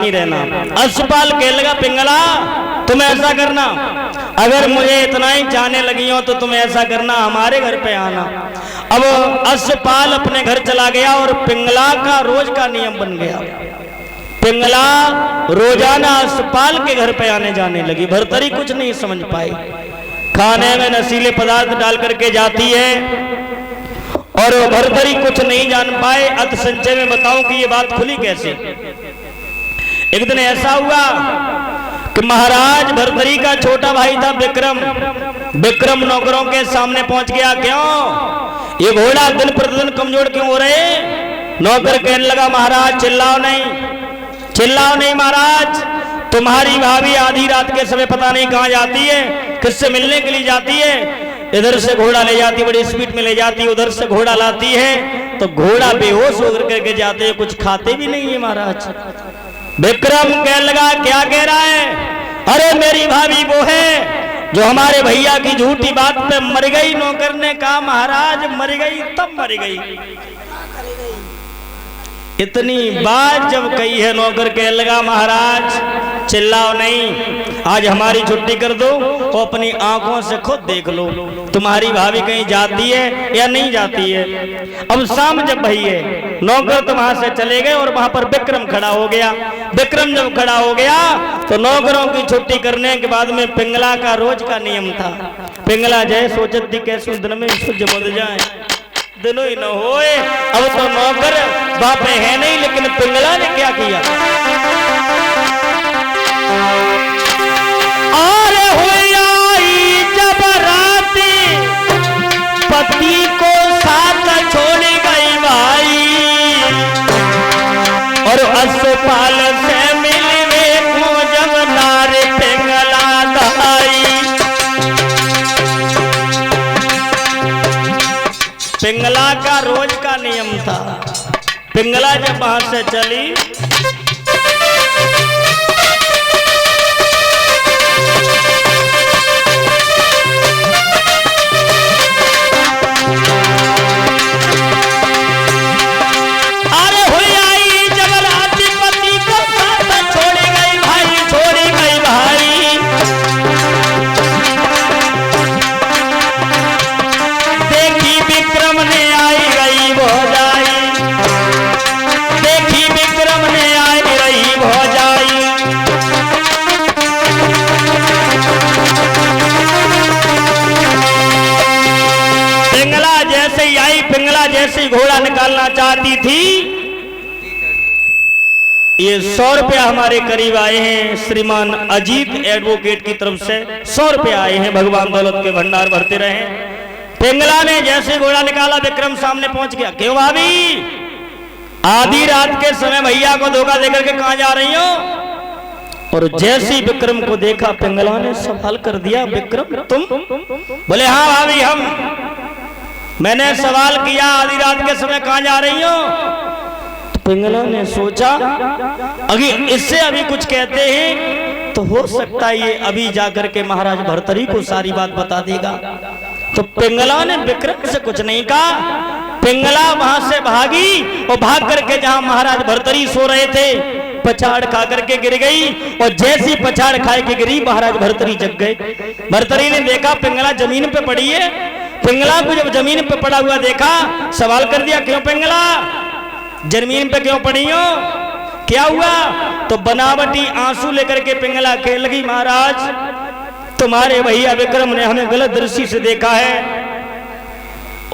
नहीं रहना। अश्वपाल कहने लगा पिंगला तुम ऐसा करना, अगर मुझे इतना ही जाने लगी हो तो तुम ऐसा करना हमारे घर पे आना। अब अश्वपाल अपने घर चला गया और पिंगला का रोज का नियम बन गया। पिंगला रोजाना अश्वपाल के घर पे आने जाने लगी। भरतरी कुछ नहीं समझ पाई, खाने में नशीले पदार्थ डाल करके जाती है और भरतरी कुछ नहीं जान पाए। अत संचय में बताऊं कि ये बात खुली कैसे। एक दिन ऐसा हुआ कि महाराज भरतरी का छोटा भाई था विक्रम। विक्रम नौकरों के सामने पहुंच गया। क्यों ये घोड़ा दिन प्रतिदिन कमजोर क्यों हो रहे? नौकर कहने लगा महाराज चिल्लाओ नहीं, चिल्लाओ नहीं महाराज, तुम्हारी भाभी आधी रात के समय पता नहीं कहां जाती है, किससे मिलने के लिए जाती है। इधर से घोड़ा ले जाती, बड़ी स्पीड में ले जाती, उधर से घोड़ा लाती है तो घोड़ा बेहोश होकर करके जाते हैं, कुछ खाते भी नहीं है महाराज। विक्रम कहने लगा क्या कह रहा है? अरे मेरी भाभी वो है जो हमारे भैया की झूठी बात पे मर गई। नौकर ने कहा महाराज मर गई तब मर गई। इतनी बात जब कही है नौकर कहने लगा महाराज चिल्लाओ नहीं, आज हमारी छुट्टी कर दो और अपनी आंखों से खुद देख लो तुम्हारी भाभी कहीं जाती है या नहीं जाती है। अब शाम जब भई है नौकर तो वहां से चले गए और वहां पर विक्रम खड़ा हो गया। विक्रम जब खड़ा हो गया तो नौकरों की छुट्टी करने के बाद में पिंगला का रोज का नियम था। पिंगला जय सोचत थी कैसे दिन में सूझ मुद जाए दिनों ही न होए। अब तो नौकर बापे है नहीं, लेकिन पिंगला ने क्या किया? अरे हुई आई जब राती पति को साथ छोड़ गई भाई और अश्वपाल से मिलने को जब नारे पिंगला दहाई। पिंगला का रोज का नियम था। पिंगला जब वहां से चली अरे हुई आई जब राती पति को साथ छोड़ी गई भाई, छोड़ी गई भाई। देखी विक्रम ने आई गई भौजाई, देखी विक्रम ने आई गई भौजाई। पिंगला जैसे ही आई, पिंगला जैसे ही घोड़ा निकालना चाहती थी, ये 100 रुपया हमारे करीब आए हैं श्रीमान अजीत एडवोकेट की तरफ से 100 रुपया आए हैं। भगवान दौलत के भंडार भरते रहे। पिंगला ने जैसे घोड़ा निकाला विक्रम सामने पहुंच गया। क्यों भाभी आधी रात के समय भैया को धोखा देकर के कहां जा रही हो? और जैसे ही विक्रम को देखा पिंगला ने सवाल कर दिया विक्रम तुम? बोले हाँ भाभी हम। मैंने सवाल किया आधी रात के समय कहां जा रही हो? तो पिंगला ने सोचा अगर इससे अभी कुछ कहते हैं तो हो सकता है ये अभी जाकर के महाराज भरतरी को सारी बात बता देगा। तो पिंगला ने विक्रम से कुछ नहीं कहा। पिंगला वहां से भागी और भाग करके जहां महाराज भरतरी सो रहे थे पछाड़ खा करके गिर गई और जैसी पछाड़ खाए के गिरी महाराज भरतरी जग गए। भरतरी ने देखा पिंगला जमीन पे पड़ी है। पिंगला को जब जमीन पे पड़ा हुआ देखा सवाल कर दिया क्यों पिंगला जमीन पे क्यों पड़ी हो, क्या हुआ? तो बनावटी आंसू लेकर के पिंगला कहने लगी महाराज तुम्हारे भैया विक्रम ने हमें गलत दृष्टि से देखा है।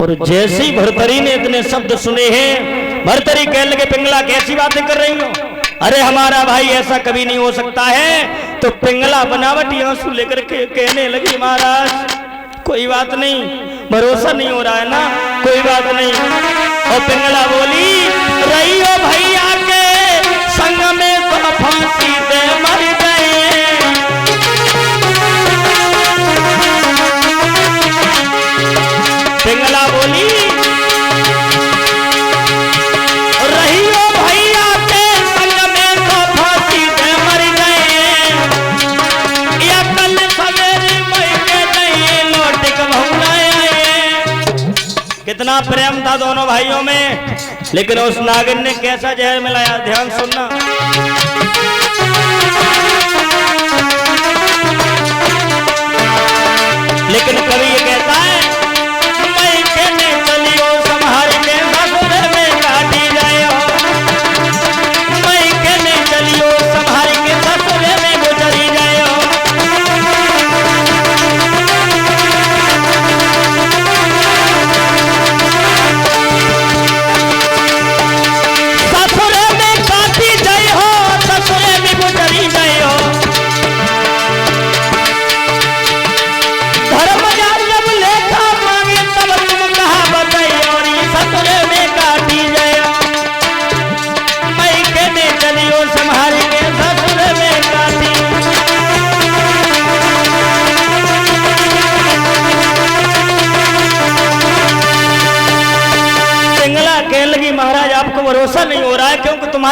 और जैसे ही भरतरी ने इतने शब्द सुने हैं भरतरी कहने लगे पिंगला कैसी बातें कर रही हो? अरे हमारा भाई ऐसा कभी नहीं हो सकता है। तो पिंगला बनावटी आंसू लेकर के कहने लगी महाराज कोई बात नहीं, भरोसा नहीं हो रहा है ना, कोई बात नहीं। और पिंगला बोली रही हो भैया के संग में तो फांसी दे मर गए। पिंगला बोली रही हो भैया के संग में तो फांसी दे मर गए। या कल सवेरे मर के नहीं लौट के भौलाए। कितना प्रेम था दोनों भाइयों में, लेकिन उस नागिन ने कैसा जहर मिलाया ध्यान सुनना।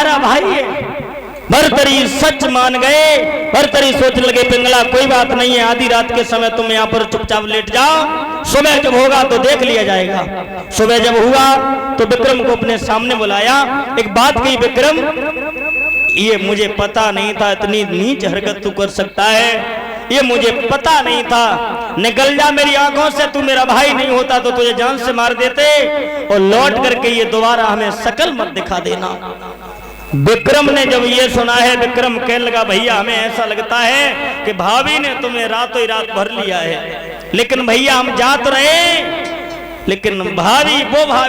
तुम्हारा भाई है। भरतरी सच मान गए। भरतरी सोचने लगे पिंगला कोई बात नहीं है, आधी रात के समय तुम यहाँ पर चुपचाप लेट जाओ, सुबह जब होगा तो देख लिया जाएगा। सुबह जब हुआ तो विक्रम को अपने सामने बुलाया। एक बात कही विक्रम, ये मुझे पता नहीं था इतनी नीच हरकत तू कर सकता है, ये मुझे पता नहीं था। निकल जा मेरी आंखों से, तू मेरा भाई नहीं होता तो तुझे जान से मार देते, और लौट करके ये दोबारा हमें शकल मत दिखा देना। विक्रम ने जब ये सुना है, विक्रम कहने लगा भैया हमें ऐसा लगता है कि भाभी ने तुम्हें रातों ही रात भर लिया है, लेकिन भैया हम जा तो रहे, लेकिन भाभी वो भाभी